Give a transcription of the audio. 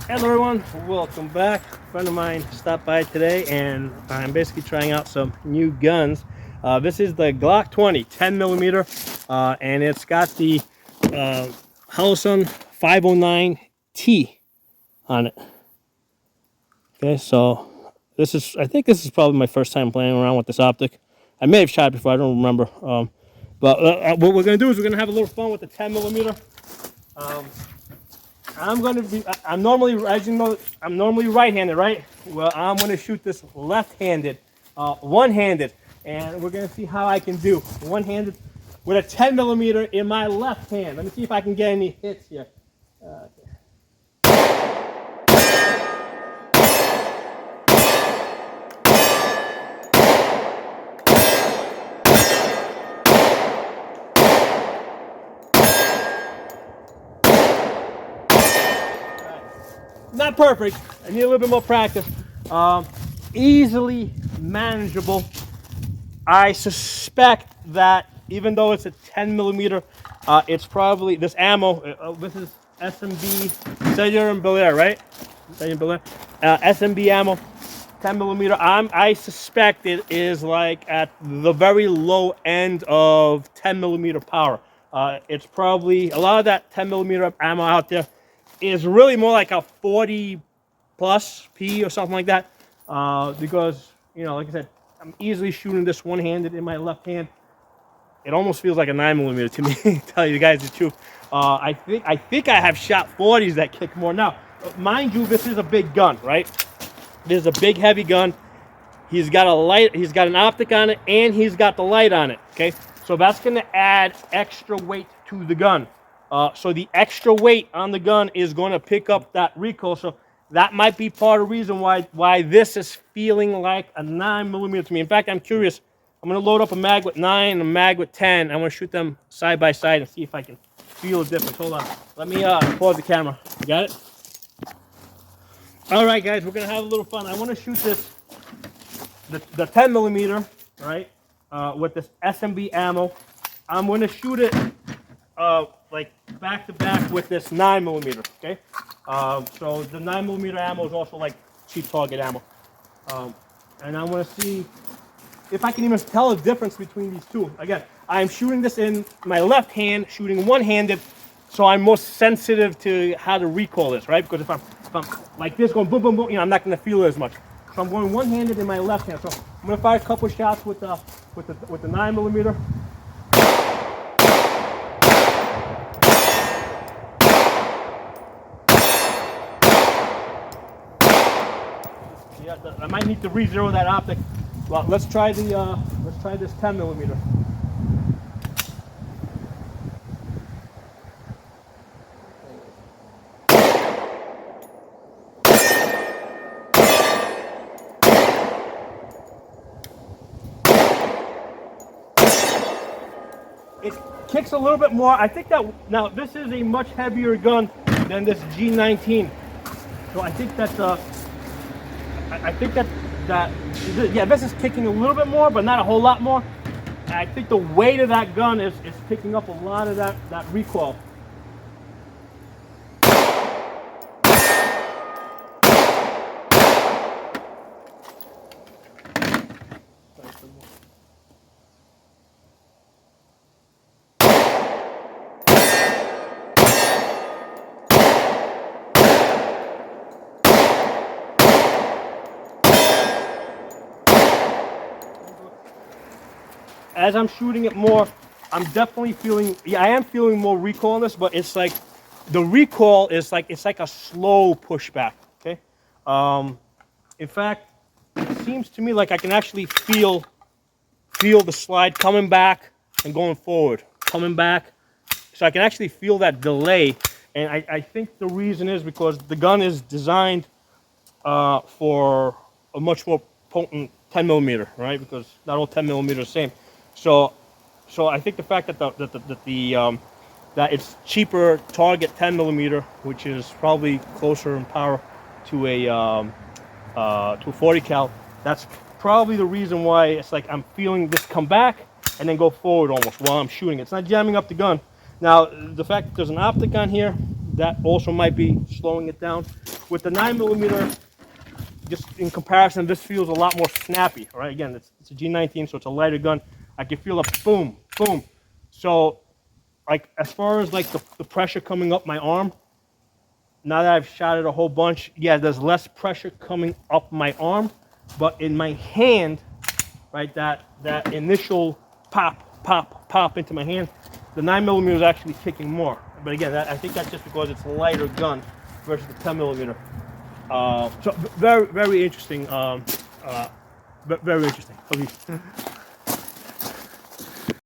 Hello everyone, welcome back. A friend of mine stopped by today and I'm basically trying out some new guns. This is the Glock 20 10 millimeter and it's got the Holosun 509T on it. Okay, so I think this is probably my first time playing around with this optic. I may have shot it before, I don't remember. But what we're gonna do is we're gonna have a little fun with the 10 millimeter. I'm normally, as you know, I'm normally right-handed, right? Well, I'm gonna shoot this left-handed, one-handed, and we're gonna see how I can do one-handed with a 10 millimeter in my left hand. Let me see if I can get any hits here. Not perfect. I need a little bit more practice. Easily manageable. I suspect that even though it's a 10 millimeter, it's probably this ammo. This is SMB Cellular and Belair, right? Cellular and Belair. SMB ammo, 10 millimeter. I suspect it is like at the very low end of 10 millimeter power. It's probably a lot of that 10 millimeter ammo out there is really more like a 40 plus P or something like that, because, you know, like I said, I'm easily shooting this one-handed in my left hand. It almost feels like a 9 millimeter to me, to tell you guys the truth. I think I have shot 40s that kick more. Now, mind you, this is a big gun, right? This is a big, heavy gun. He's got a light, he's got an optic on it, and he's got the light on it, okay? So that's gonna add extra weight to the gun. So the extra weight on the gun is going to pick up that recoil. So that might be part of the reason why this is feeling like a 9 millimeter to me. In fact, I'm curious. I'm going to load up a mag with 9 and a mag with 10. I'm going to shoot them side by side and see if I can feel a difference. Hold on. Let me pause the camera. You got it? All right, guys. We're going to have a little fun. I want to shoot this, the 10 millimeter, right, with this SMB ammo. I'm going to shoot it like back to back with this 9 millimeter, okay? So the 9 millimeter ammo is also like cheap target ammo. And I want to see if I can even tell the difference between these two. Again, I'm shooting this in my left hand, shooting one-handed, so I'm more sensitive to how to recoil this, right? Because if I'm like this, going boom, boom, boom, you know, I'm not going to feel it as much. So I'm going one-handed in my left hand. So I'm going to fire a couple of shots with the 9 millimeter. I might need to re-zero that optic. Well, let's try this 10 millimeter. It kicks a little bit more. I think that now this is a much heavier gun than this G19, so I think that's yeah, this is kicking a little bit more, but not a whole lot more. And I think the weight of that gun is picking up a lot of that recoil. As I'm shooting it more, I'm definitely feeling, yeah, I am feeling more recoil in this, but it's like, the recoil is like, it's like a slow pushback, okay? In fact, it seems to me like I can actually feel the slide coming back and going forward, coming back. So I can actually feel that delay, and I think the reason is because the gun is designed for a much more potent 10 millimeter, right? Because not all 10 millimeter are the same. So I think the fact that it's cheaper target 10 millimeter, which is probably closer in power to a 40 cal, that's probably the reason why it's like I'm feeling this come back and then go forward almost while I'm shooting. It's not jamming up the gun. Now, the fact that there's an optic on here, that also might be slowing it down. with the 9mm, just in comparison, this feels a lot more snappy. All right, again, it's a G19, so it's a lighter gun. I can feel a boom, boom. So, like, as far as like the pressure coming up my arm, now that I've shot it a whole bunch, yeah, there's less pressure coming up my arm, but in my hand, right, that initial pop, pop, pop into my hand, the 9mm is actually kicking more. But again, I think that's just because it's a lighter gun versus the 10mm. So very, very interesting. Very interesting.